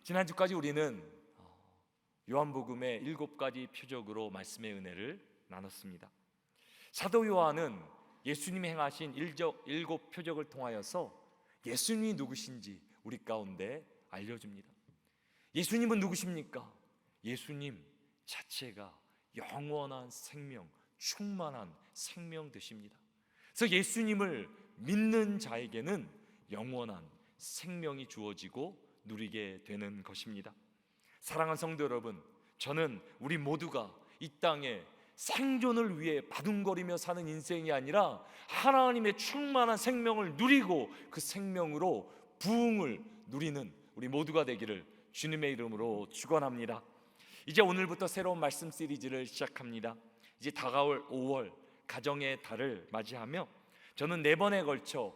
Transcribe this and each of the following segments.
지난주까지 우리는 요한복음의 7가지 표적으로 말씀의 은혜를 나눴습니다. 사도 요한은 예수님이 행하신 일곱 표적을 통하여서 예수님이 누구신지 우리 가운데 알려줍니다. 예수님은 누구십니까? 예수님 자체가 영원한 생명, 충만한 생명 되십니다. 그래서 예수님을 믿는 자에게는 영원한 생명이 주어지고 누리게 되는 것입니다. 사랑하는 성도 여러분, 저는 우리 모두가 이 땅에 생존을 위해 바둥거리며 사는 인생이 아니라 하나님의 충만한 생명을 누리고 그 생명으로 부흥을 누리는 우리 모두가 되기를 주님의 이름으로 축원합니다. 이제 오늘부터 새로운 말씀 시리즈를 시작합니다. 이제 다가올 5월 가정의 달을 맞이하며 저는 4번에 걸쳐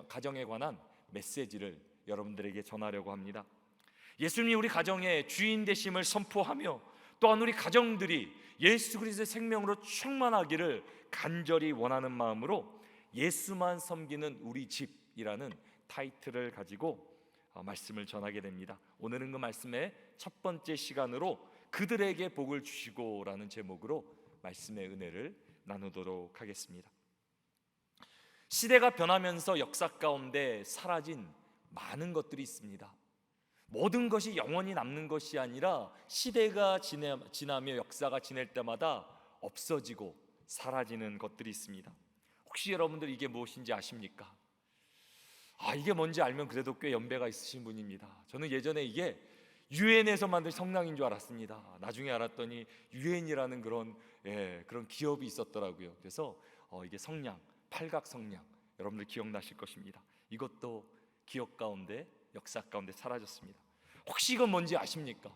가정에 관한 메시지를 여러분들에게 전하려고 합니다. 예수님이 우리 가정의 주인 되심을 선포하며 또한 우리 가정들이 예수 그리스도의 생명으로 충만하기를 간절히 원하는 마음으로 예수만 섬기는 우리 집이라는 타이틀을 가지고 말씀을 전하게 됩니다. 오늘은 그 말씀의 첫 번째 시간으로 그들에게 복을 주시고라는 제목으로 말씀의 은혜를 나누도록 하겠습니다. 시대가 변하면서 역사 가운데 사라진 많은 것들이 있습니다. 모든 것이 영원히 남는 것이 아니라 시대가 지나며 역사가 지날 때마다 없어지고 사라지는 것들이 있습니다. 혹시 여러분들 이게 무엇인지 아십니까? 이게 뭔지 알면 그래도 꽤 연배가 있으신 분입니다. 저는 예전에 이게 유엔에서 만든 성냥인 줄 알았습니다. 나중에 알았더니 유엔이라는 그런 기업이 있었더라고요. 그래서 이게 성냥, 팔각 성냥, 여러분들 기억나실 것입니다. 이것도 기억 가운데, 역사 가운데 사라졌습니다. 혹시 이건 뭔지 아십니까?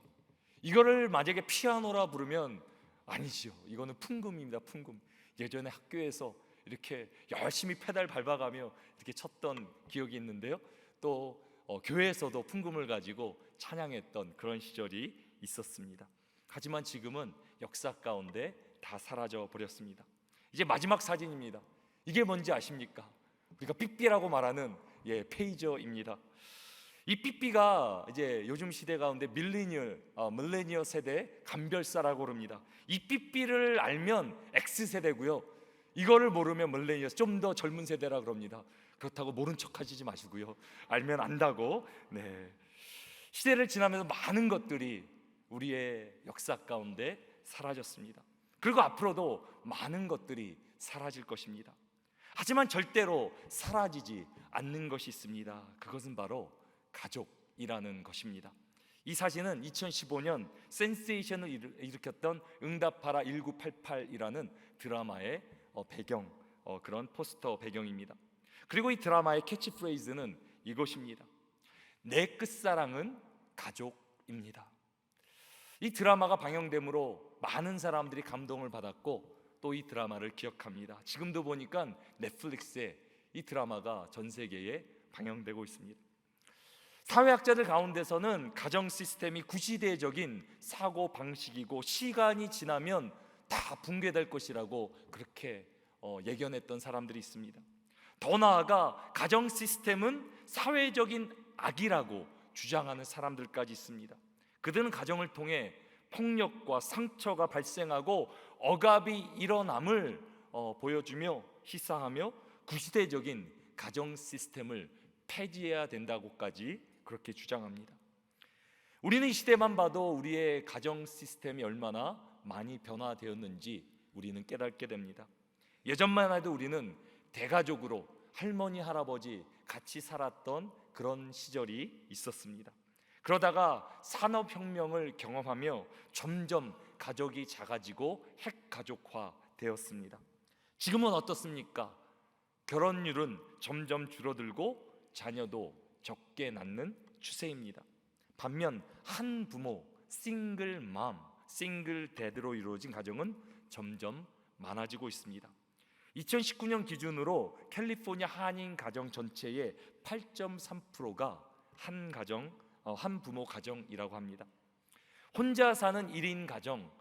이거를 만약에 피아노라 부르면 아니죠. 이거는 풍금입니다. 풍금. 예전에 학교에서 이렇게 열심히 페달 밟아가며 이렇게 쳤던 기억이 있는데요. 또 교회에서도 풍금을 가지고 찬양했던 그런 시절이 있었습니다. 하지만 지금은 역사 가운데 다 사라져 버렸습니다. 이제 마지막 사진입니다. 이게 뭔지 아십니까? 우리가 삐삐라고 말하는 페이저입니다. 이 삐삐가 이제 요즘 시대 가운데 밀레니얼 세대 감별사라고 그럽니다. 이 삐삐를 알면 X세대고요. 이거를 모르면 밀레니얼, 좀 더 젊은 세대라 그럽니다. 그렇다고 모른 척 하시지 마시고요. 알면 안다고. 시대를 지나면서 많은 것들이 우리의 역사 가운데 사라졌습니다. 그리고 앞으로도 많은 것들이 사라질 것입니다. 하지만 절대로 사라지지 않는 것이 있습니다. 그것은 바로 가족이라는 것입니다. 이 사진은 2015년 센세이션을 일으켰던 응답하라 1988이라는 드라마의 배경, 그런 포스터 배경입니다. 그리고 이 드라마의 캐치프레이즈는 이것입니다. 내 끝사랑은 가족입니다. 이 드라마가 방영됨으로 많은 사람들이 감동을 받았고 또 이 드라마를 기억합니다. 지금도 보니까 넷플릭스에 이 드라마가 전 세계에 방영되고 있습니다. 사회학자들 가운데서는 가정 시스템이 구시대적인 사고 방식이고 시간이 지나면 다 붕괴될 것이라고 그렇게 예견했던 사람들이 있습니다. 더 나아가 가정 시스템은 사회적인 악이라고 주장하는 사람들까지 있습니다. 그들은 가정을 통해 폭력과 상처가 발생하고 억압이 일어남을 보여주며 시사하며 구시대적인 가정 시스템을 폐지해야 된다고까지 그렇게 주장합니다. 우리는 이 시대만 봐도 우리의 가정 시스템이 얼마나 많이 변화되었는지 우리는 깨닫게 됩니다. 예전만 해도 우리는 대가족으로 할머니, 할아버지 같이 살았던 그런 시절이 있었습니다. 그러다가 산업혁명을 경험하며 점점 가족이 작아지고 핵가족화 되었습니다. 지금은 어떻습니까? 결혼율은 점점 줄어들고 자녀도 적게 낳는 추세입니다. 반면 한 부모, 싱글맘, 싱글데드로 이루어진 가정은 점점 많아지고 있습니다. 2019년 기준으로 캘리포니아 한인 가정 전체의 8.3%가 한 부모 가정이라고 합니다. 혼자 사는 1인 가정,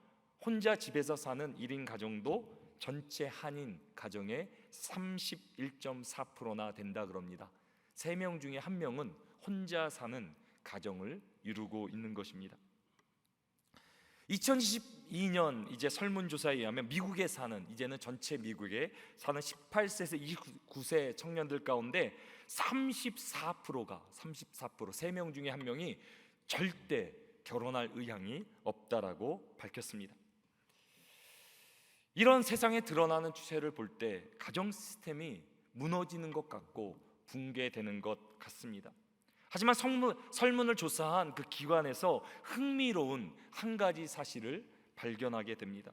혼자 집에서 사는 1인 가정도 전체 한인 가정의 31.4%나 된다 그럽니다. 3명 중에 1명은 혼자 사는 가정을 이루고 있는 것입니다. 2022년 이제 설문조사에 의하면 미국에 사는, 이제는 전체 미국에 사는 18세에서 29세 청년들 가운데 34%가 3명 중에 1명이 절대 결혼할 의향이 없다라고 밝혔습니다. 이런 세상에 드러나는 추세를 볼 때 가정 시스템이 무너지는 것 같고 붕괴되는 것 같습니다. 하지만 설문을 조사한 그 기관에서 흥미로운 한 가지 사실을 발견하게 됩니다.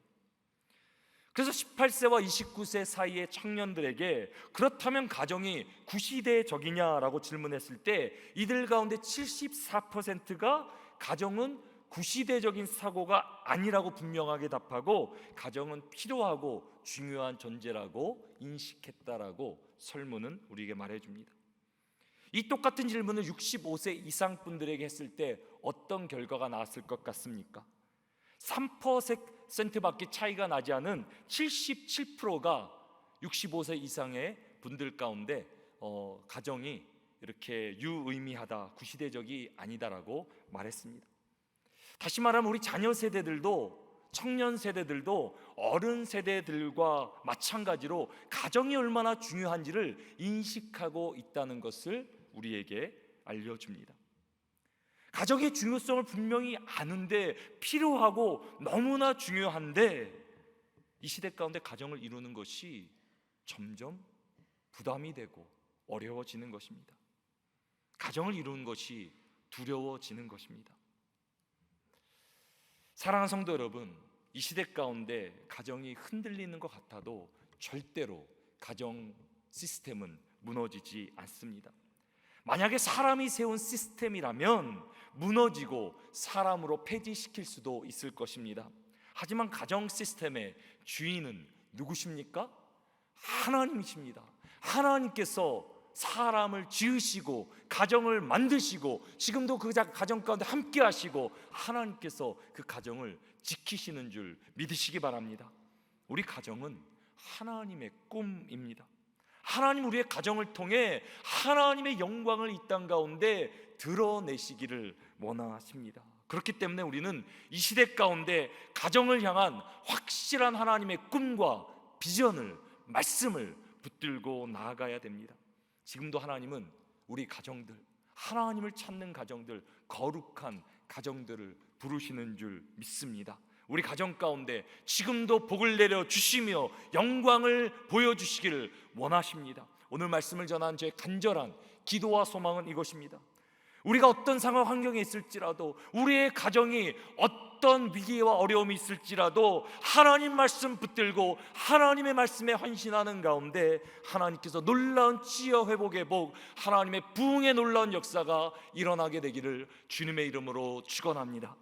그래서 18세와 29세 사이의 청년들에게 그렇다면 가정이 구시대적이냐라고 질문했을 때 이들 가운데 74%가 가정은 구시대적인 사고가 아니라고 분명하게 답하고 가정은 필요하고 중요한 존재라고 인식했다라고 설문은 우리에게 말해줍니다. 이 똑같은 질문을 65세 이상 분들에게 했을 때 어떤 결과가 나왔을 것 같습니까? 3%밖에 차이가 나지 않은 77%가 65세 이상의 분들 가운데 가정이 이렇게 유의미하다, 구시대적이 아니다라고 말했습니다. 다시 말하면 우리 자녀 세대들도, 청년 세대들도 어른 세대들과 마찬가지로 가정이 얼마나 중요한지를 인식하고 있다는 것을 우리에게 알려줍니다. 가정의 중요성을 분명히 아는데, 필요하고 너무나 중요한데 이 시대 가운데 가정을 이루는 것이 점점 부담이 되고 어려워지는 것입니다. 가정을 이루는 것이 두려워지는 것입니다. 사랑하는 성도 여러분, 이 시대 가운데 가정이 흔들리는 것 같아도 절대로 가정 시스템은 무너지지 않습니다. 만약에 사람이 세운 시스템이라면 무너지고 사람으로 폐지시킬 수도 있을 것입니다. 하지만 가정 시스템의 주인은 누구십니까? 하나님이십니다. 하나님께서 사람을 지으시고 가정을 만드시고 지금도 그 가정 가운데 함께 하시고 하나님께서 그 가정을 지키시는 줄 믿으시기 바랍니다. 우리 가정은 하나님의 꿈입니다. 하나님 우리의 가정을 통해 하나님의 영광을 이 땅 가운데 드러내시기를 원하십니다. 그렇기 때문에 우리는 이 시대 가운데 가정을 향한 확실한 하나님의 꿈과 비전을, 말씀을 붙들고 나아가야 됩니다. 지금도 하나님은 우리 가정들, 하나님을 찾는 가정들, 거룩한 가정들을 부르시는 줄 믿습니다. 우리 가정 가운데 지금도 복을 내려 주시며 영광을 보여주시기를 원하십니다. 오늘 말씀을 전한 제 간절한 기도와 소망은 이것입니다. 우리가 어떤 상황 환경에 있을지라도, 우리의 가정이 어떤 위기와 어려움이 있을지라도 하나님 말씀 붙들고 하나님의 말씀에 헌신하는 가운데 하나님께서 놀라운 치유 회복의 복, 하나님의 부흥의 놀라운 역사가 일어나게 되기를 주님의 이름으로 축원합니다.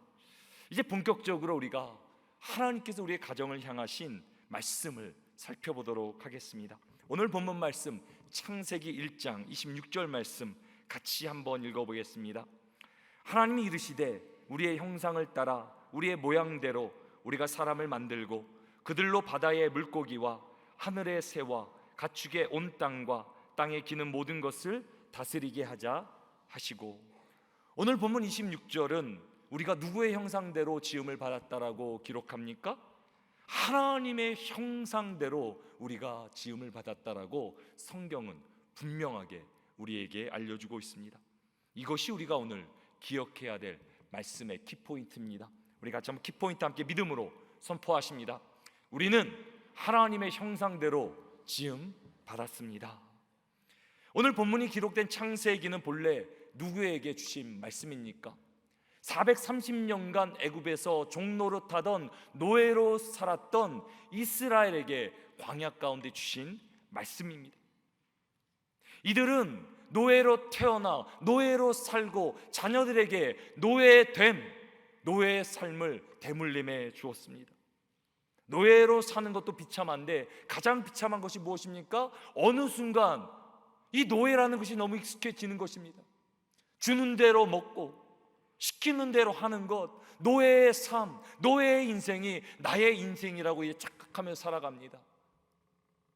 이제 본격적으로 우리가 하나님께서 우리의 가정을 향하신 말씀을 살펴보도록 하겠습니다. 오늘 본문 말씀 창세기 1장 26절 말씀 같이 한번 읽어보겠습니다. 하나님이 이르시되 우리의 형상을 따라 우리의 모양대로 우리가 사람을 만들고 그들로 바다의 물고기와 하늘의 새와 가축의 온 땅과 땅에 기는 모든 것을 다스리게 하자 하시고, 오늘 본문 26절은 우리가 누구의 형상대로 지음을 받았다라고 기록합니까? 하나님의 형상대로 우리가 지음을 받았다라고 성경은 분명하게 우리에게 알려주고 있습니다. 이것이 우리가 오늘 기억해야 될 말씀의 키포인트입니다. 우리 같이 한번 키포인트 함께 믿음으로 선포하십니다. 우리는 하나님의 형상대로 지음 받았습니다. 오늘 본문이 기록된 창세기는 본래 누구에게 주신 말씀입니까? 430년간 애굽에서 종노릇하던 노예로 살았던 이스라엘에게 광야 가운데 주신 말씀입니다. 이들은 노예로 태어나 노예로 살고 자녀들에게 노예의 삶을 대물림해 주었습니다. 노예로 사는 것도 비참한데 가장 비참한 것이 무엇입니까? 어느 순간 이 노예라는 것이 너무 익숙해지는 것입니다. 주는 대로 먹고 시키는 대로 하는 것, 노예의 삶, 노예의 인생이 나의 인생이라고 착각하며 살아갑니다.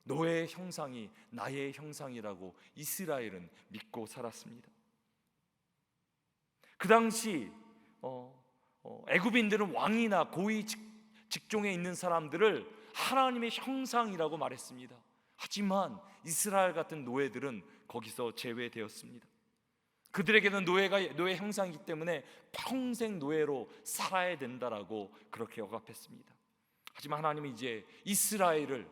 노예의 형상이 나의 형상이라고 이스라엘은 믿고 살았습니다. 그 당시 애굽인들은 왕이나 고위 직종에 있는 사람들을 하나님의 형상이라고 말했습니다. 하지만 이스라엘 같은 노예들은 거기서 제외되었습니다. 그들에게는 노예 형상이기 때문에 평생 노예로 살아야 된다라고 그렇게 억압했습니다. 하지만 하나님이 이제 이스라엘을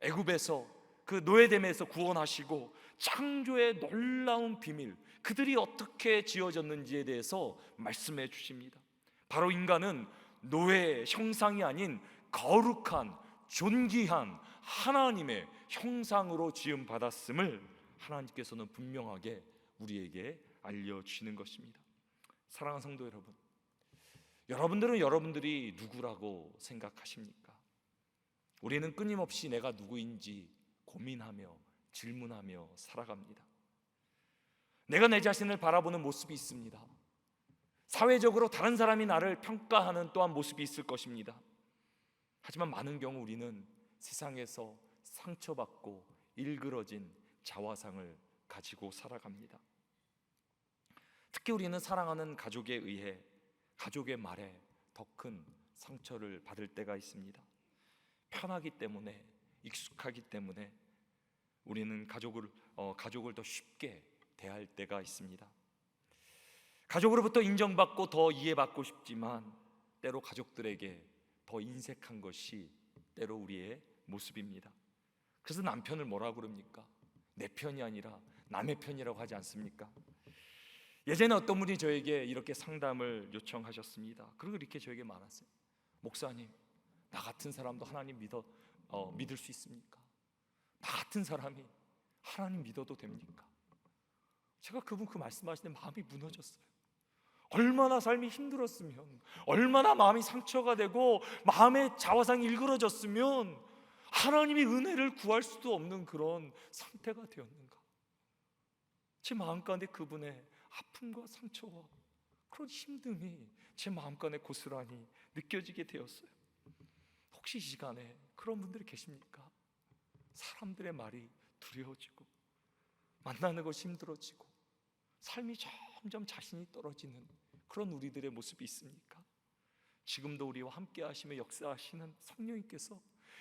애굽에서 그 노예됨에서 구원하시고 창조의 놀라운 비밀, 그들이 어떻게 지어졌는지에 대해서 말씀해 주십니다. 바로 인간은 노예의 형상이 아닌 거룩한 존귀한 하나님의 형상으로 지음 받았음을 하나님께서는 분명하게 우리에게 알려주시는 것입니다. 사랑하는 성도 여러분, 여러분들은 여러분들이 누구라고 생각하십니까? 우리는 끊임없이 내가 누구인지 고민하며 질문하며 살아갑니다. 내가 내 자신을 바라보는 모습이 있습니다. 사회적으로 다른 사람이 나를 평가하는 또한 모습이 있을 것입니다. 하지만 많은 경우 우리는 세상에서 상처받고 일그러진 자화상을 가지고 살아갑니다. 특히 우리는 사랑하는 가족에 의해 가족의 말에 더 큰 상처를 받을 때가 있습니다. 편하기 때문에, 익숙하기 때문에 우리는 가족을 더 쉽게 대할 때가 있습니다. 가족으로부터 인정받고 더 이해받고 싶지만 때로 가족들에게 더 인색한 것이 때로 우리의 모습입니다. 그래서 남편을 뭐라 그럽니까? 내 편이 아니라 남의 편이라고 하지 않습니까? 예전에 어떤 분이 저에게 이렇게 상담을 요청하셨습니다. 그리고 이렇게 저에게 말했어요. 목사님, 나 같은 사람도 하나님 믿을 수 있습니까? 나 같은 사람이 하나님 믿어도 됩니까? 제가 그분 그 말씀하시는데 마음이 무너졌어요. 얼마나 삶이 힘들었으면, 얼마나 마음이 상처가 되고 마음의 자화상이 일그러졌으면 하나님의 은혜를 구할 수도 없는 그런 상태가 되었는가. 제 마음 가운데 그분의 아픔과 상처와 그런 힘듦이 제 마음 가운데 고스란히 느껴지게 되었어요. 혹시 이 시간에 그런 분들이 계십니까? 사람들의 말이 두려워지고 만나는 것이 힘들어지고 삶이 점점 자신이 떨어지는 그런 우리들의 모습이 있습니까? 지금도 우리와 함께 하시며 역사하시는 성령님께서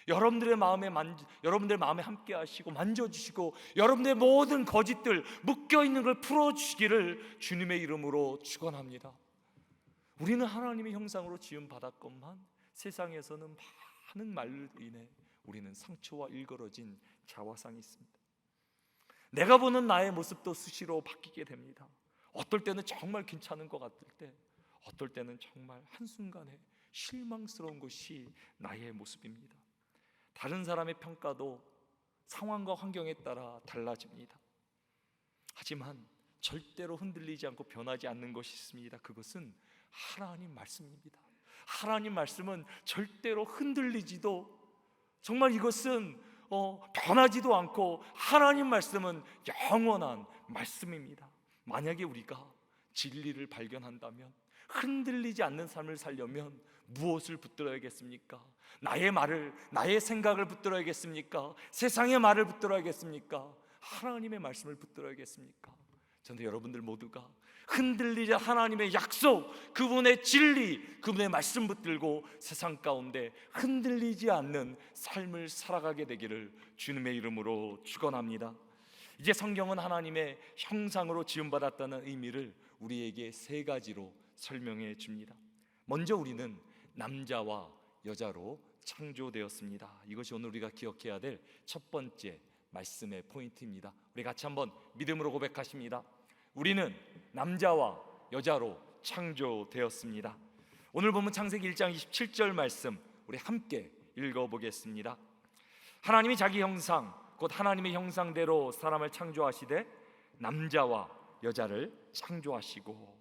여러분들의 마음에 함께 하시고 만져주시고 여러분들의 모든 거짓들, 묶여있는 걸 풀어주시기를 주님의 이름으로 축원합니다. 우리는 하나님의 형상으로 지음받았건만 세상에서는 많은 말로 인해 우리는 상처와 일그러진 자화상이 있습니다. 내가 보는 나의 모습도 수시로 바뀌게 됩니다. 어떨 때는 정말 괜찮은 것 같을 때, 어떨 때는 정말 한순간에 실망스러운 것이 나의 모습입니다. 다른 사람의 평가도 상황과 환경에 따라 달라집니다. 하지만 절대로 흔들리지 않고 변하지 않는 것이 있습니다. 그것은 하나님 말씀입니다. 하나님 말씀은 절대로 흔들리지도, 정말 이것은 변하지도 않고 하나님 말씀은 영원한 말씀입니다. 만약에 우리가 진리를 발견한다면 흔들리지 않는 삶을 살려면 무엇을 붙들어야겠습니까? 나의 생각을 붙들어야겠습니까? 세상의 말을 붙들어야겠습니까? 하나님의 말씀을 붙들어야겠습니까? 저는 여러분들 모두가 흔들리지 하나님의 약속, 그분의 진리, 그분의 말씀 붙들고 세상 가운데 흔들리지 않는 삶을 살아가게 되기를 주님의 이름으로 축원합니다. 이제 성경은 하나님의 형상으로 지음받았다는 의미를 우리에게 세 가지로 설명해 줍니다. 먼저 우리는 남자와 여자로 창조되었습니다. 이것이 오늘 우리가 기억해야 될 첫 번째 말씀의 포인트입니다. 우리 같이 한번 믿음으로 고백하십니다. 우리는 남자와 여자로 창조되었습니다. 오늘 보면 창세기 1장 27절 말씀 우리 함께 읽어보겠습니다. 하나님이 자기 형상 곧 하나님의 형상대로 사람을 창조하시되 남자와 여자를 창조하시고,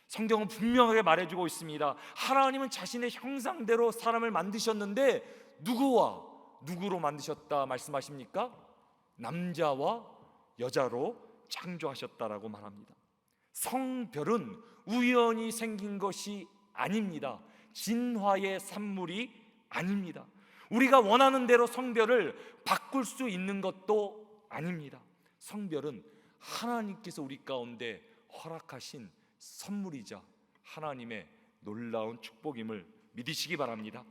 성경은 분명하게 말해주고 있습니다. 하나님은 자신의 형상대로 사람을 만드셨는데 누구와 누구로 만드셨다 말씀하십니까? 남자와 여자로 창조하셨다라고 말합니다. 성별은 우연히 생긴 것이 아닙니다. 진화의 산물이 아닙니다. 우리가 원하는 대로 성별을 바꿀 수 있는 것도 아닙니다. 성별은 하나님께서 우리 가운데 허락하신 선물이자 하나님의 놀라운 축복임을 믿으시기 바랍니다.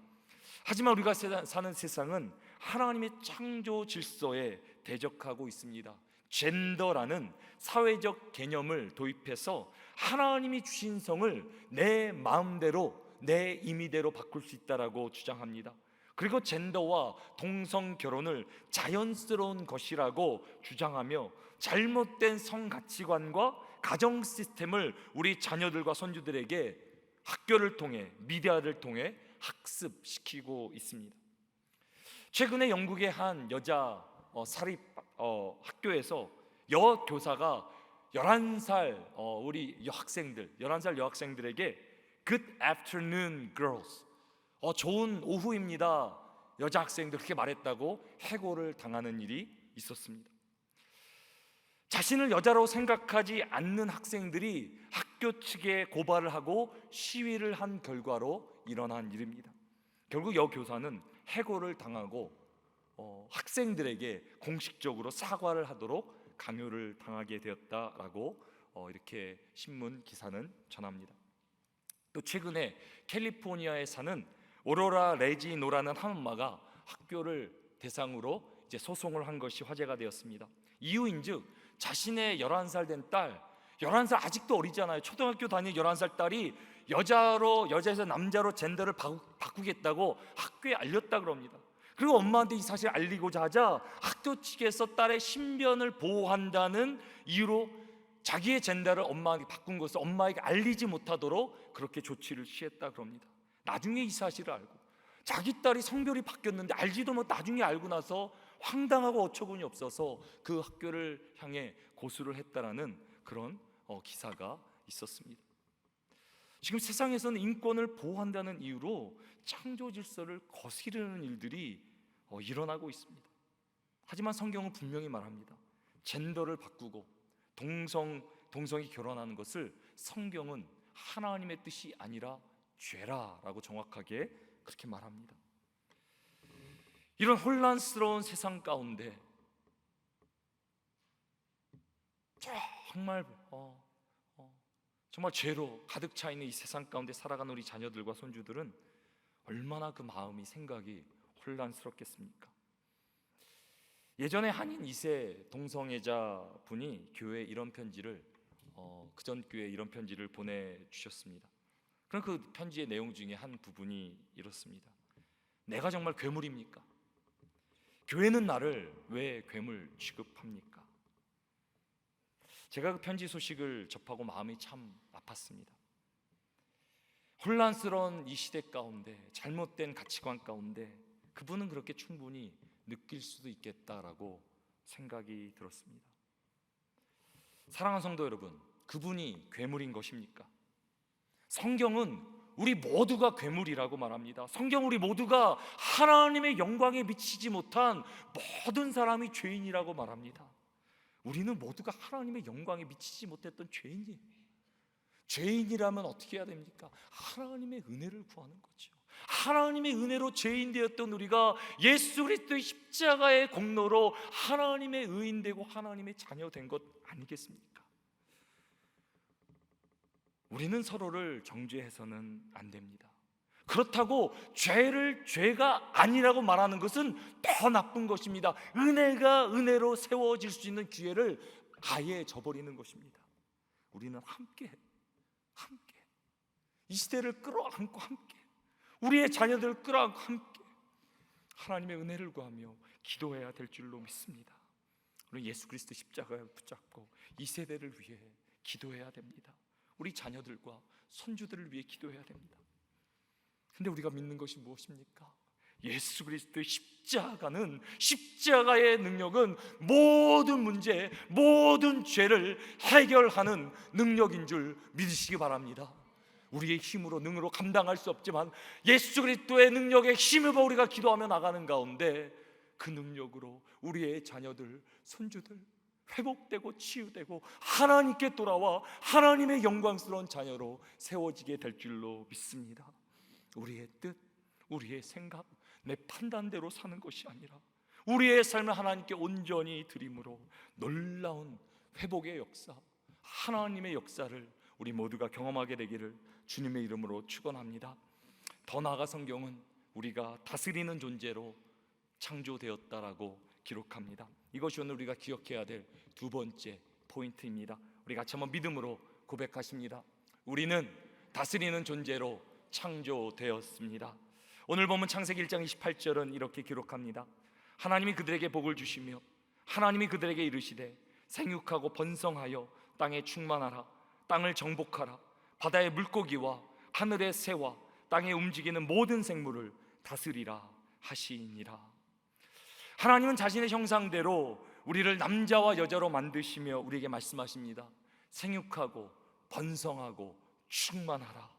하지만 우리가 사는 세상은 하나님의 창조 질서에 대적하고 있습니다. 젠더라는 사회적 개념을 도입해서 하나님이 주신 성을 내 마음대로, 내 임의대로 바꿀 수 있다라고 주장합니다. 그리고 젠더와 동성 결혼을 자연스러운 것이라고 주장하며 잘못된 성 가치관과 가정 시스템을 우리 자녀들과 손주들에게 학교를 통해, 미디어를 통해 학습시키고 있습니다. 최근에 영국의 한 여자 사립 학교에서 여교사가 11살 우리 여학생들, 11살 여학생들에게 Good afternoon, girls. 좋은 오후입니다. 여자 학생들 그렇게 말했다고 해고를 당하는 일이 있었습니다. 자신을 여자로 생각하지 않는 학생들이 학교 측에 고발을 하고 시위를 한 결과로 일어난 일입니다. 결국 여교사는 해고를 당하고 학생들에게 공식적으로 사과를 하도록 강요를 당하게 되었다라고 이렇게 신문 기사는 전합니다. 또 최근에 캘리포니아에 사는 오로라 레지노라는 한 엄마가 학교를 대상으로 이제 소송을 한 것이 화제가 되었습니다. 이유인즉 자신의 11살 된 딸, 11살 아직도 어리잖아요. 초등학교 다니는 11살 딸이 여자에서 남자로 젠더를 바꾸겠다고 학교에 알렸다 그럽니다. 그리고 엄마한테 이 사실을 알리고자 하자 학교 측에서 딸의 신변을 보호한다는 이유로 자기의 젠더를 엄마에게 바꾼 것을 엄마에게 알리지 못하도록 그렇게 조치를 취했다 그럽니다. 나중에 이 사실을 알고 자기 딸이 성별이 바뀌었는데 알지도 못 나중에 알고 나서 황당하고 어처구니 없어서 그 학교를 향해 고소를 했다라는 그런 기사가 있었습니다. 지금 세상에서는 인권을 보호한다는 이유로 창조 질서를 거스르는 일들이 일어나고 있습니다. 하지만 성경은 분명히 말합니다. 젠더를 바꾸고 동성이 결혼하는 것을 성경은 하나님의 뜻이 아니라 죄라라고 정확하게 그렇게 말합니다. 이런 혼란스러운 세상 가운데 정말 죄로 가득 차 있는 이 세상 가운데 살아가는 우리 자녀들과 손주들은 얼마나 그 마음이 생각이 혼란스럽겠습니까? 예전에 한인 2세 동성애자 분이 교회에 이런 편지를 그전 교회에 이런 편지를 보내주셨습니다. 그럼 그 편지의 내용 중에 한 부분이 이렇습니다. 내가 정말 괴물입니까? 교회는 나를 왜 괴물 취급합니까? 제가 그 편지 소식을 접하고 마음이 참 아팠습니다. 혼란스러운 이 시대 가운데, 잘못된 가치관 가운데 그분은 그렇게 충분히 느낄 수도 있겠다라고 생각이 들었습니다. 사랑하는 성도 여러분, 그분이 괴물인 것입니까? 성경은 우리 모두가 괴물이라고 말합니다. 성경 우리 모두가 하나님의 영광에 미치지 못한 모든 사람이 죄인이라고 말합니다. 우리는 모두가 하나님의 영광에 미치지 못했던 죄인이에요. 죄인이라면 어떻게 해야 됩니까? 하나님의 은혜를 구하는 거죠. 하나님의 은혜로 죄인 되었던 우리가 예수 그리스도의 십자가의 공로로 하나님의 의인 되고 하나님의 자녀 된 것 아니겠습니까? 우리는 서로를 정죄해서는 안 됩니다. 그렇다고 죄를 죄가 아니라고 말하는 것은 더 나쁜 것입니다. 은혜가 은혜로 세워질 수 있는 기회를 아예 저버리는 것입니다. 우리는 함께 이 시대를 끌어안고 함께 우리의 자녀들을 끌어안고 함께 하나님의 은혜를 구하며 기도해야 될 줄로 믿습니다. 우리 예수 그리스도 십자가를 붙잡고 이 세대를 위해 기도해야 됩니다. 우리 자녀들과 손주들을 위해 기도해야 됩니다. 근데 우리가 믿는 것이 무엇입니까? 예수 그리스도의 십자가의 능력은 모든 문제, 모든 죄를 해결하는 능력인 줄 믿으시기 바랍니다. 우리의 힘으로 능으로 감당할 수 없지만 예수 그리스도의 능력에 힘입어 우리가 기도하며 나가는 가운데 그 능력으로 우리의 자녀들, 손주들 회복되고 치유되고 하나님께 돌아와 하나님의 영광스러운 자녀로 세워지게 될 줄로 믿습니다. 우리의 뜻, 우리의 생각, 내 판단대로 사는 것이 아니라 우리의 삶을 하나님께 온전히 드림으로 놀라운 회복의 역사, 하나님의 역사를 우리 모두가 경험하게 되기를 주님의 이름으로 축원합니다. 더 나아가 성경은 우리가 다스리는 존재로 창조되었다라고 기록합니다. 이것이 오늘 우리가 기억해야 될 두 번째 포인트입니다. 우리 같이 한번 믿음으로 고백하십니다. 우리는 다스리는 존재로 창조되었습니다. 오늘 보면 창세기 1장 28절은 이렇게 기록합니다. 하나님이 그들에게 복을 주시며 하나님이 그들에게 이르시되 생육하고 번성하여 땅에 충만하라. 땅을 정복하라. 바다의 물고기와 하늘의 새와 땅에 움직이는 모든 생물을 다스리라 하시니라. 하나님은 자신의 형상대로 우리를 남자와 여자로 만드시며 우리에게 말씀하십니다. 생육하고 번성하고 충만하라.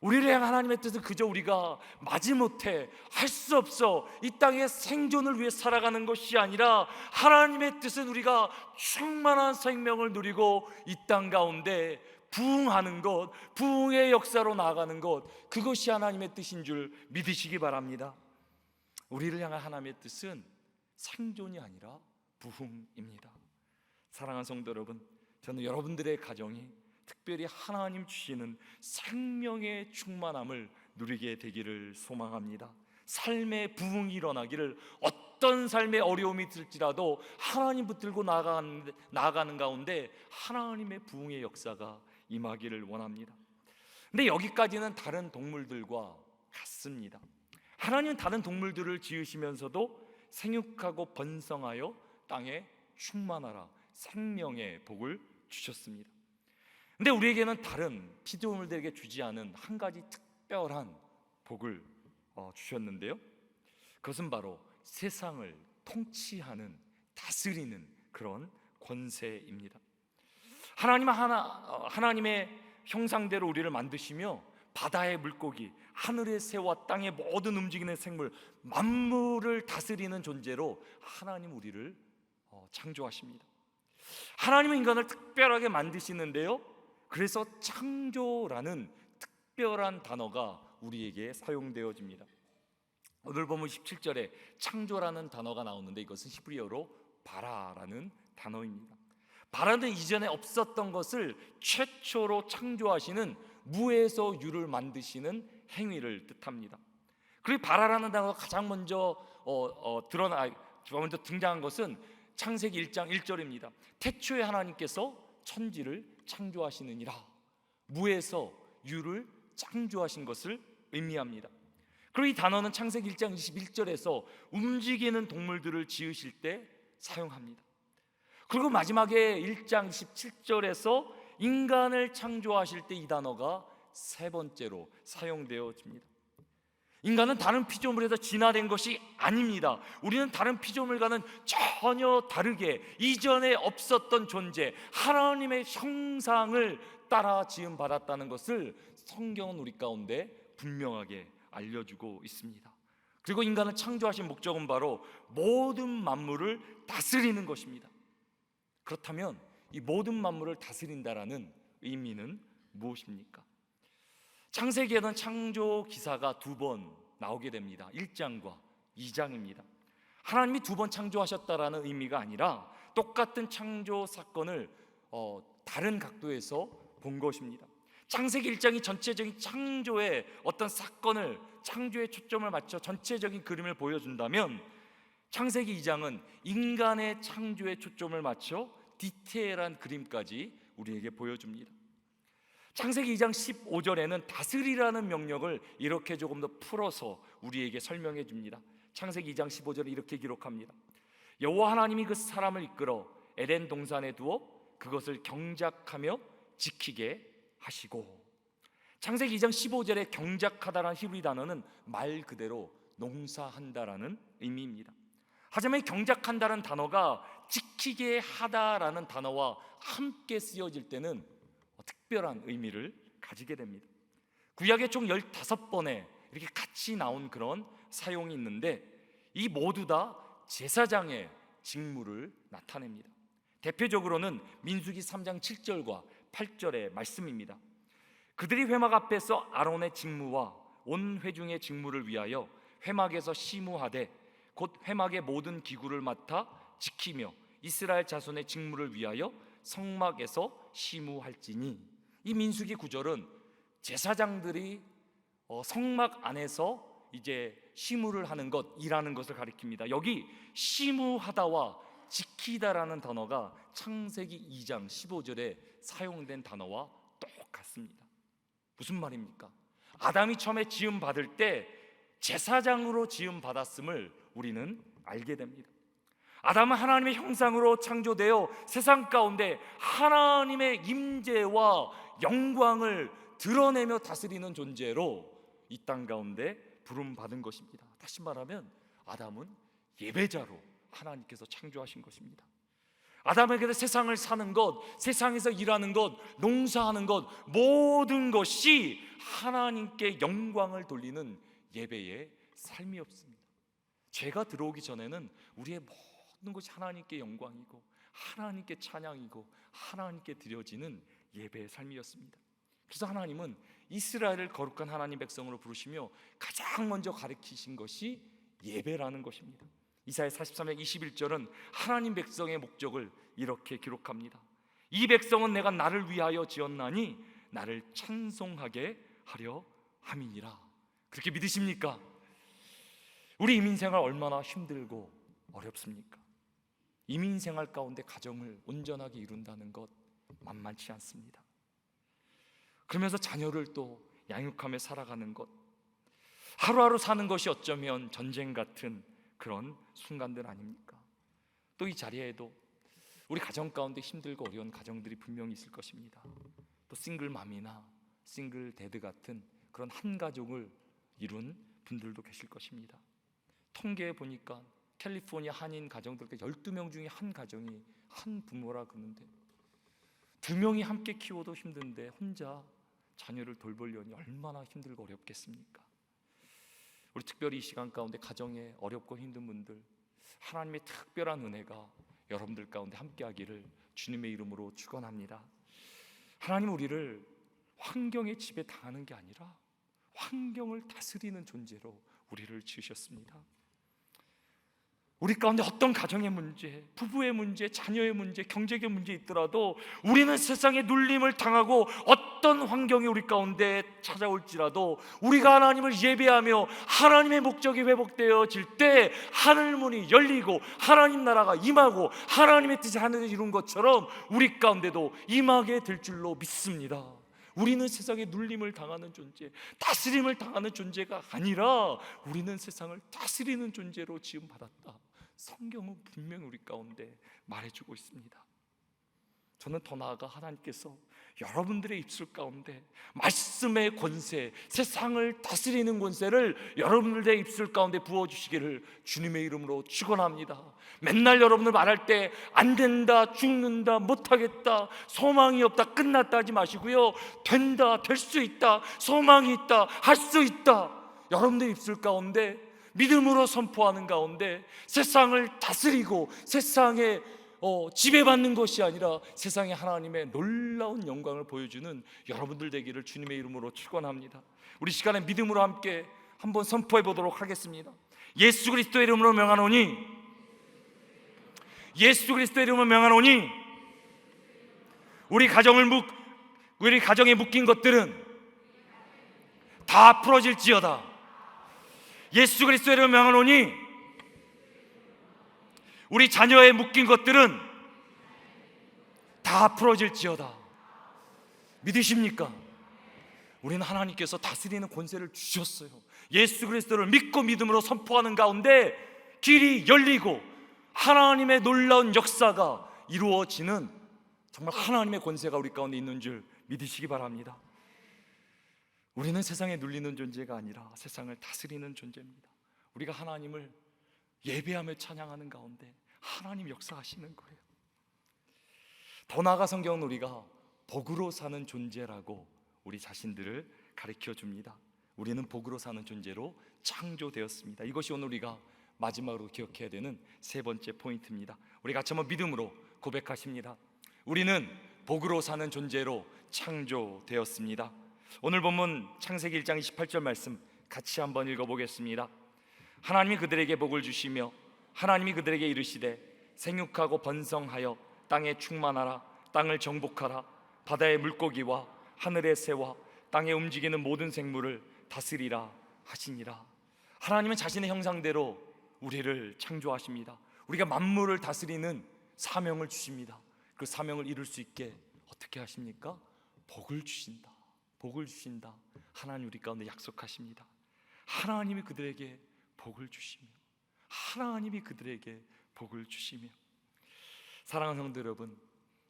우리를 향한 하나님의 뜻은 그저 우리가 마지못해 할 수 없어 이 땅의 생존을 위해 살아가는 것이 아니라, 하나님의 뜻은 우리가 충만한 생명을 누리고 이 땅 가운데 부흥하는 것, 부흥의 역사로 나아가는 것, 그것이 하나님의 뜻인 줄 믿으시기 바랍니다. 우리를 향한 하나님의 뜻은 생존이 아니라 부흥입니다. 사랑하는 성도 여러분, 저는 여러분들의 가정이 특별히 하나님 주시는 생명의 충만함을 누리게 되기를 소망합니다. 삶의 부흥이 일어나기를, 어떤 삶의 어려움이 있을지라도 하나님 붙들고 나아가는 가운데 하나님의 부흥의 역사가 임하기를 원합니다. 근데 여기까지는 다른 동물들과 같습니다. 하나님은 다른 동물들을 지으시면서도 생육하고 번성하여 땅에 충만하라, 생명의 복을 주셨습니다. 근데 우리에게는 다른 피조물들에게 주지 않은 한 가지 특별한 복을 주셨는데요, 그것은 바로 세상을 통치하는, 다스리는 그런 권세입니다. 하나님의 형상대로 우리를 만드시며 바다의 물고기, 하늘의 새와 땅의 모든 움직이는 생물, 만물을 다스리는 존재로 하나님 우리를 창조하십니다. 하나님은 인간을 특별하게 만드시는데요, 그래서 창조라는 특별한 단어가 우리에게 사용되어집니다. 오늘 보면 17절에 창조라는 단어가 나오는데, 이것은 히브리어로 바라라는 단어입니다. 바라는 이전에 없었던 것을 최초로 창조하시는, 무에서 유를 만드시는 행위를 뜻합니다. 그리고 바라라는 단어가 가장 먼저 등장한 것은 창세기 1장 1절입니다. 태초에 하나님께서 천지를 창조하시느니라. 무에서 유를 창조하신 것을 의미합니다. 그리고 이 단어는 창세기 1장 21절에서 움직이는 동물들을 지으실 때 사용합니다. 그리고 마지막에 1장 27절에서 인간을 창조하실 때 이 단어가 세 번째로 사용되어집니다. 인간은 다른 피조물에서 진화된 것이 아닙니다. 우리는 다른 피조물과는 전혀 다르게 이전에 없었던 존재, 하나님의 형상을 따라 지음 받았다는 것을 성경은 우리 가운데 분명하게 알려주고 있습니다. 그리고 인간을 창조하신 목적은 바로 모든 만물을 다스리는 것입니다. 그렇다면 이 모든 만물을 다스린다라는 의미는 무엇입니까? 창세기에는 창조 기사가 두 번 나오게 됩니다. 1장과 2장입니다. 하나님이 두 번 창조하셨다라는 의미가 아니라 똑같은 창조 사건을 다른 각도에서 본 것입니다. 창세기 1장이 전체적인 창조의 어떤 사건을, 창조에 초점을 맞춰 전체적인 그림을 보여준다면, 창세기 2장은 인간의 창조에 초점을 맞춰 디테일한 그림까지 우리에게 보여줍니다. 창세기 2장 15절에는 다스리라는 명령을 이렇게 조금 더 풀어서 우리에게 설명해 줍니다. 창세기 2장 15절에 이렇게 기록합니다. 여호와 하나님이 그 사람을 이끌어 에덴 동산에 두어 그것을 경작하며 지키게 하시고. 창세기 2장 15절에 경작하다라는 히브리 단어는 말 그대로 농사한다라는 의미입니다. 하지만 경작한다는 단어가 지키게 하다라는 단어와 함께 쓰여질 때는 특별한 의미를 가지게 됩니다. 구약에 총 15번에 이렇게 같이 나온 그런 사용이 있는데, 이 모두 다 제사장의 직무를 나타냅니다. 대표적으로는 민수기 3장 7절과 8절의 말씀입니다. 그들이 회막 앞에서 아론의 직무와 온 회중의 직무를 위하여 회막에서 시무하되 곧 회막의 모든 기구를 맡아 지키며 이스라엘 자손의 직무를 위하여 성막에서 시무할지니, 이 민수기 구절은 제사장들이 성막 안에서 이제 시무를 하는 것, 일하는 것을 가리킵니다. 여기 시무하다와 지키다라는 단어가 창세기 2장 15절에 사용된 단어와 똑같습니다. 무슨 말입니까? 아담이 처음에 지음 받을 때 제사장으로 지음 받았음을 우리는 알게 됩니다. 아담은 하나님의 형상으로 창조되어 세상 가운데 하나님의 임재와 영광을 드러내며 다스리는 존재로 이 땅 가운데 부름받은 것입니다. 다시 말하면 아담은 예배자로 하나님께서 창조하신 것입니다. 아담에게도 세상을 사는 것, 세상에서 일하는 것, 농사하는 것, 모든 것이 하나님께 영광을 돌리는 예배의 삶이었습니다. 죄가 들어오기 전에는 우리의 모든 것이 하나님께 영광이고 하나님께 찬양이고 하나님께 드려지는 예배의 삶이었습니다. 그래서 하나님은 이스라엘을 거룩한 하나님 백성으로 부르시며 가장 먼저 가르치신 것이 예배라는 것입니다. 이사야 43장 21절은 하나님 백성의 목적을 이렇게 기록합니다. 이 백성은 내가 나를 위하여 지었나니 나를 찬송하게 하려 함이니라. 그렇게 믿으십니까? 우리 이민생활 얼마나 힘들고 어렵습니까? 이민생활 가운데 가정을 온전하게 이룬다는 것 만만치 않습니다. 그러면서 자녀를 또 양육하며 살아가는 것, 하루하루 사는 것이 어쩌면 전쟁 같은 그런 순간들 아닙니까? 또 이 자리에도 우리 가정 가운데 힘들고 어려운 가정들이 분명히 있을 것입니다. 또 싱글맘이나 싱글데드 같은 그런 한 가족을 이룬 분들도 계실 것입니다. 통계에 보니까 캘리포니아 한인 가정들 12명 중에 한 가정이 한 부모라 그러는데 2명이 함께 키워도 힘든데 혼자 자녀를 돌보려니 얼마나 힘들고 어렵겠습니까? 우리 특별히 이 시간 가운데 가정에 어렵고 힘든 분들, 하나님의 특별한 은혜가 여러분들 가운데 함께하기를 주님의 이름으로 축원합니다. 하나님 우리를 환경의 지배 당하는 게 아니라 환경을 다스리는 존재로 우리를 지으셨습니다. 우리 가운데 어떤 가정의 문제, 부부의 문제, 자녀의 문제, 경제의 문제 있더라도 우리는 세상에 눌림을 당하고 어떤 환경이 우리 가운데 찾아올지라도 우리가 하나님을 예배하며 하나님의 목적이 회복되어질 때 하늘문이 열리고 하나님 나라가 임하고 하나님의 뜻이 하늘에 이룬 것처럼 우리 가운데도 임하게 될 줄로 믿습니다. 우리는 세상에 눌림을 당하는 존재, 다스림을 당하는 존재가 아니라 우리는 세상을 다스리는 존재로 지음받았다. 성경은 분명히 우리 가운데 말해주고 있습니다. 저는 더 나아가 하나님께서 여러분들의 입술 가운데 말씀의 권세, 세상을 다스리는 권세를 여러분들의 입술 가운데 부어주시기를 주님의 이름으로 축원합니다. 맨날 여러분들 말할 때 안 된다, 죽는다, 못하겠다, 소망이 없다, 끝났다 하지 마시고요, 된다, 될 수 있다, 소망이 있다, 할 수 있다, 여러분들 입술 가운데 믿음으로 선포하는 가운데 세상을 다스리고 세상에 지배받는 것이 아니라 세상에 하나님의 놀라운 영광을 보여주는 여러분들 되기를 주님의 이름으로 축원합니다. 우리 시간에 믿음으로 함께 한번 선포해 보도록 하겠습니다. 예수 그리스도의 이름으로 명하노니, 예수 그리스도의 이름으로 명하노니 우리 가정에 묶인 것들은 다 풀어질지어다. 예수 그리스도의 이름으로 명하노니 우리 자녀에 묶인 것들은 다 풀어질지어다. 믿으십니까? 우리는 하나님께서 다스리는 권세를 주셨어요. 예수 그리스도를 믿고 믿음으로 선포하는 가운데 길이 열리고 하나님의 놀라운 역사가 이루어지는 정말 하나님의 권세가 우리 가운데 있는 줄 믿으시기 바랍니다. 우리는 세상에 눌리는 존재가 아니라 세상을 다스리는 존재입니다. 우리가 하나님을 예배하며 찬양하는 가운데 하나님 역사하시는 거예요. 더 나아가 성경은 우리가 복으로 사는 존재라고 우리 자신들을 가르쳐 줍니다. 우리는 복으로 사는 존재로 창조되었습니다. 이것이 오늘 우리가 마지막으로 기억해야 되는 세 번째 포인트입니다. 우리 같이 한번 믿음으로 고백하십니다. 우리는 복으로 사는 존재로 창조되었습니다. 오늘 본문 창세기 1장 28절 말씀 같이 한번 읽어보겠습니다. 하나님이 그들에게 복을 주시며 하나님이 그들에게 이르시되 생육하고 번성하여 땅에 충만하라 땅을 정복하라. 바다의 물고기와 하늘의 새와 땅에 움직이는 모든 생물을 다스리라 하시니라. 하나님은 자신의 형상대로 우리를 창조하십니다. 우리가 만물을 다스리는 사명을 주십니다. 그 사명을 이룰 수 있게 어떻게 하십니까? 복을 주신다. 복을 주신다. 하나님 우리 가운데 약속하십니다. 하나님이 그들에게 복을 주시며, 하나님이 그들에게 복을 주시며. 사랑하는 성도 여러분,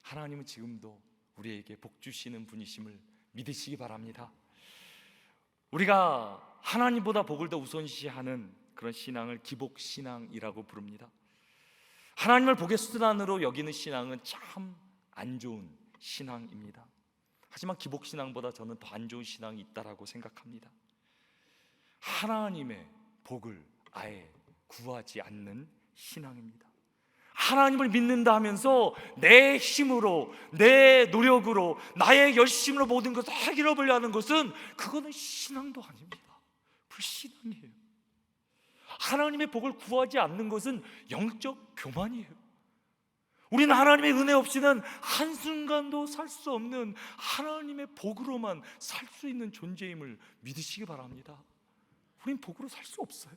하나님은 지금도 우리에게 복 주시는 분이심을 믿으시기 바랍니다. 우리가 하나님보다 복을 더 우선시하는 그런 신앙을 기복신앙이라고 부릅니다. 하나님을 복의 수단으로 여기는 신앙은 참 안 좋은 신앙입니다. 하지만 기복신앙보다 저는 더 안 좋은 신앙이 있다라고 생각합니다. 하나님의 복을 아예 구하지 않는 신앙입니다. 하나님을 믿는다 하면서 내 힘으로, 내 노력으로, 나의 열심으로 모든 것을 해결해 보려 하는 것은, 그거는 신앙도 아닙니다. 불신앙이에요. 하나님의 복을 구하지 않는 것은 영적 교만이에요. 우리는 하나님의 은혜 없이는 한순간도 살 수 없는 하나님의 복으로만 살 수 있는 존재임을 믿으시기 바랍니다. 우린 복으로 살 수 없어요.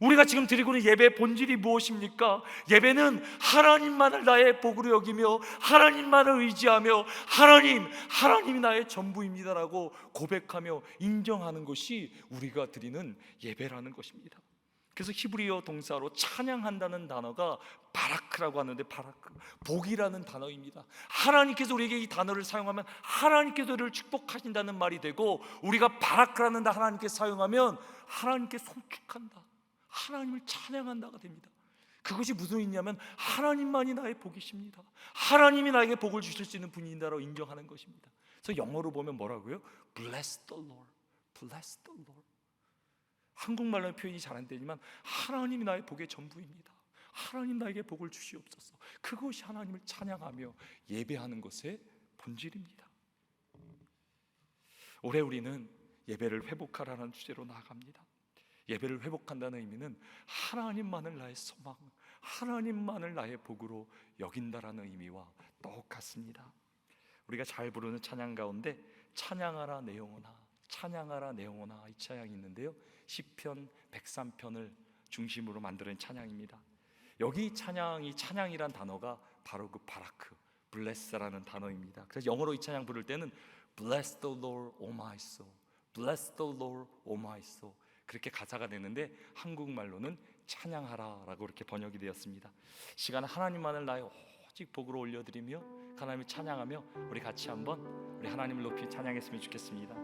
우리가 지금 드리고 있는 예배의 본질이 무엇입니까? 예배는 하나님만을 나의 복으로 여기며 하나님만을 의지하며 하나님이 나의 전부입니다라고 고백하며 인정하는 것이 우리가 드리는 예배라는 것입니다. 그래서 히브리어 동사로 찬양한다는 단어가 바라크라고 하는데, 바라크, 복이라는 단어입니다. 하나님께서 우리에게 이 단어를 사용하면 하나님께서 우리를 축복하신다는 말이 되고, 우리가 바라크라는 단어 하나님께 사용하면 하나님께 송축한다, 하나님을 찬양한다가 됩니다. 그것이 무슨 의미냐면 하나님만이 나의 복이십니다. 하나님이 나에게 복을 주실 수 있는 분이다라고 인정하는 것입니다. 그래서 영어로 보면 뭐라고요? Bless the Lord, bless the Lord. 한국말로는 표현이 잘 안 되지만 하나님이 나의 복의 전부입니다. 하나님 나에게 복을 주시옵소서. 그것이 하나님을 찬양하며 예배하는 것의 본질입니다. 올해 우리는 예배를 회복하라는 주제로 나아갑니다. 예배를 회복한다는 의미는 하나님만을 나의 소망, 하나님만을 나의 복으로 여긴다라는 의미와 똑같습니다. 우리가 잘 부르는 찬양 가운데 찬양하라 내 영혼아, 찬양하라 내 영혼아, 이 찬양이 있는데요, 시편 103편을 중심으로 만드는 찬양입니다. 여기 찬양이란 단어가 바로 그 바라크, bless라는 단어입니다. 그래서 영어로 이 찬양 부를 때는 Bless the Lord, O my soul, Bless the Lord, O my soul, 그렇게 가사가 되는데 한국말로는 찬양하라라고 이렇게 번역이 되었습니다. 시간은 하나님만을 나의 오직 복으로 올려드리며 하나님을 찬양하며 우리 같이 한번 우리 하나님을 높이 찬양했으면 좋겠습니다.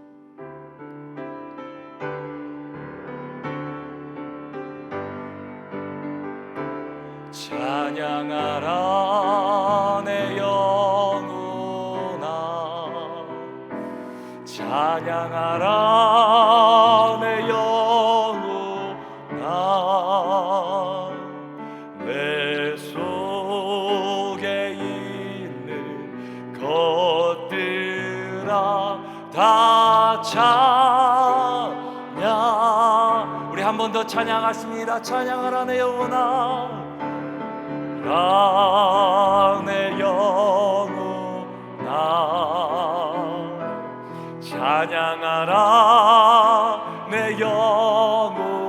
찬양하라 내 영혼아, 찬양하라 내 영혼아, 내 속에 있는 것들아 다 찬양. 우리 한 번 더 찬양하십니다. 찬양하라 내 영혼아, 내 영혼아, 찬양하라 내 영혼아,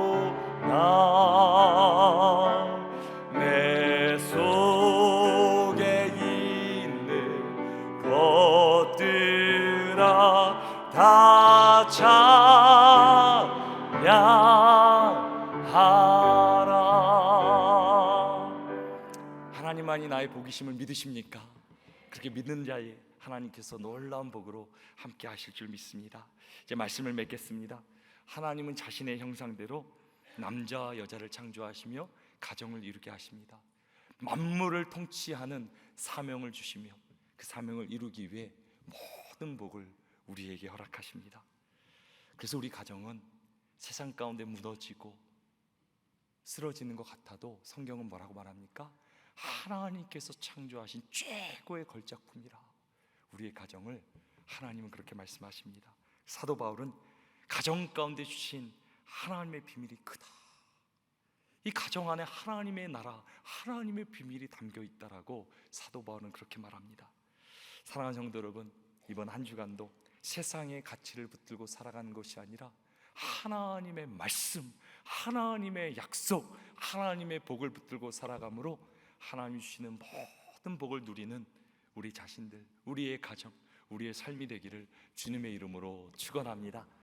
내 속에 있는 것들아 다 찬양하라. 하나님만이 나의 복이심을 믿으십니까? 그렇게 믿는 자에 하나님께서 놀라운 복으로 함께 하실 줄 믿습니다. 이제 말씀을 맺겠습니다. 하나님은 자신의 형상대로 남자와 여자를 창조하시며 가정을 이루게 하십니다. 만물을 통치하는 사명을 주시며 그 사명을 이루기 위해 모든 복을 우리에게 허락하십니다. 그래서 우리 가정은 세상 가운데 무너지고 쓰러지는 것 같아도 성경은 뭐라고 말합니까? 하나님께서 창조하신 최고의 걸작품이라. 우리의 가정을 하나님은 그렇게 말씀하십니다. 사도 바울은 가정 가운데 주신 하나님의 비밀이 크다, 이 가정 안에 하나님의 나라, 하나님의 비밀이 담겨 있다라고 사도 바울은 그렇게 말합니다. 사랑하는 성도 여러분, 이번 한 주간도 세상의 가치를 붙들고 살아가는 것이 아니라 하나님의 말씀, 하나님의 약속, 하나님의 복을 붙들고 살아감으로 하나님 주시는 모든 복을 누리는 우리 자신들, 우리의 가정, 우리의 삶이 되기를 주님의 이름으로 축원합니다.